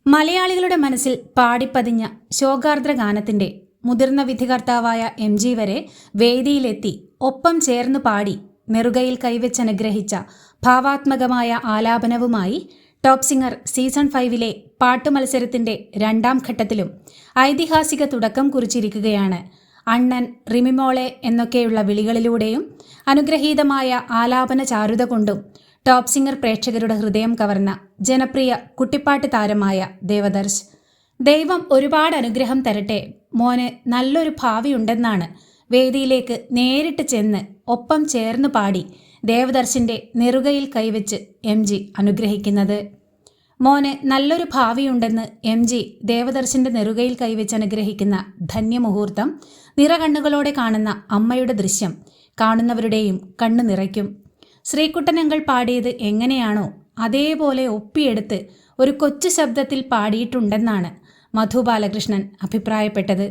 മലയാളികളുടെ മനസ്സിൽ പാടിപ്പതിഞ്ഞ ശോകാർദ്ര ഗാനത്തിന്റെ മുതിർന്ന വിധികർത്താവായ MG വരെ വേദിയിലെത്തി ഒപ്പം ചേർന്ന് പാടി നെറുകയിൽ കൈവച്ചനുഗ്രഹിച്ച ഭാവാത്മകമായ ആലാപനവുമായി ടോപ്പ് സിംഗർ സീസൺ 5-ലെ പാട്ടുമത്സരത്തിന്റെ രണ്ടാം ഘട്ടത്തിലും ഐതിഹാസിക തുടക്കം കുറിച്ചിരിക്കുകയാണ്. അണ്ണൻ, റിമിമോളെ എന്നൊക്കെയുള്ള വിളികളിലൂടെയും അനുഗ്രഹീതമായ ആലാപന ചാരുത കൊണ്ടും ടോപ്പ് സിംഗർ പ്രേക്ഷകരുടെ ഹൃദയം കവർന്ന ജനപ്രിയ കുട്ടിപ്പാട്ട് താരമായ ദേവദർശ്. ദൈവം ഒരുപാട് അനുഗ്രഹം തരട്ടെ, മോന് നല്ലൊരു ഭാവിയുണ്ടെന്നാണ് വേദിയിലേക്ക് നേരിട്ട് ചെന്ന് ഒപ്പം ചേർന്ന് പാടി ദേവദർശിന്റെ നെറുകയിൽ കൈവച്ച് MG അനുഗ്രഹിക്കുന്നത്. മോന് നല്ലൊരു ഭാവിയുണ്ടെന്ന് MG ദേവദർശിന്റെ നെറുകയിൽ കൈവച്ച് അനുഗ്രഹിക്കുന്ന ധന്യമുഹൂർത്തം നിറകണ്ണുകളോടെ കാണുന്ന അമ്മയുടെ ദൃശ്യം കാണുന്നവരുടെയും കണ്ണു നിറയ്ക്കും. ശ്രീകുട്ടനങ്ങൾ പാടിയത് എങ്ങനെയാണോ അതേപോലെ ഒപ്പിയെടുത്ത് ഒരു കൊച്ചു ശബ്ദത്തിൽ പാടിയിട്ടുണ്ടെന്നാണ് മധു ബാലകൃഷ്ണൻ അഭിപ്രായപ്പെട്ടത്.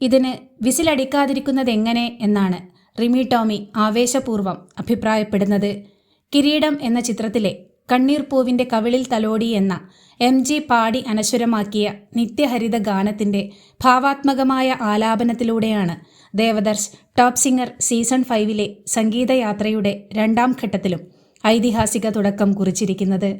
ഇതിന് വിസിലടിക്കാതിരിക്കുന്നതെങ്ങനെ എന്നാണ് റിമി ടോമി ആവേശപൂർവ്വം അഭിപ്രായപ്പെടുന്നത്. കിരീടം എന്ന ചിത്രത്തിലെ കണ്ണീർ പൂവിൻ്റെ കവിളിൽ തലോടി എന്ന MG പാടി അനശ്വരമാക്കിയ നിത്യഹരിത ഗാനത്തിൻ്റെ ഭാവാത്മകമായ ആലാപനത്തിലൂടെയാണ് ദേവദർശ് ടോപ്പ് സിംഗർ സീസൺ 5-ലെ സംഗീതയാത്രയുടെ രണ്ടാം ഘട്ടത്തിലും ഐതിഹാസിക തുടക്കം കുറിച്ചിരിക്കുന്നത്.